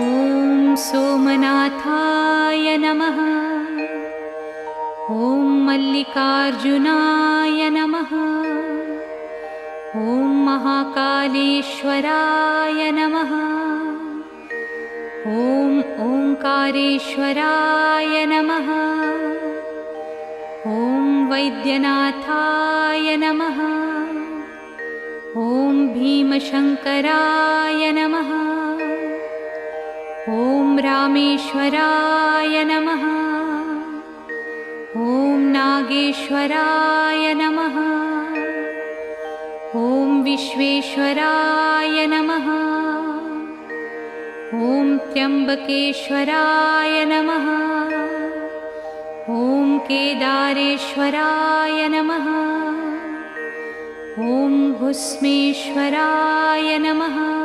ॐ सोमनाथाय नमः। ॐ मल्लिकार्जुनाय नमः। ॐ महाकालेश्वराय नमः। ॐ ओंकारेश्वराय नमः। ॐ वैद्यनाथाय नमः। ॐ भीमशङ्कराय नमः। ॐ रामेश्वराय नमः। ॐ नागेश्वराय नमः। ॐ विश्वेश्वराय नमः। ॐ त्र्यम्बकेश्वराय नमः। ॐ केदारेश्वराय नमः। ॐ भुस्मेश्वराय नमः।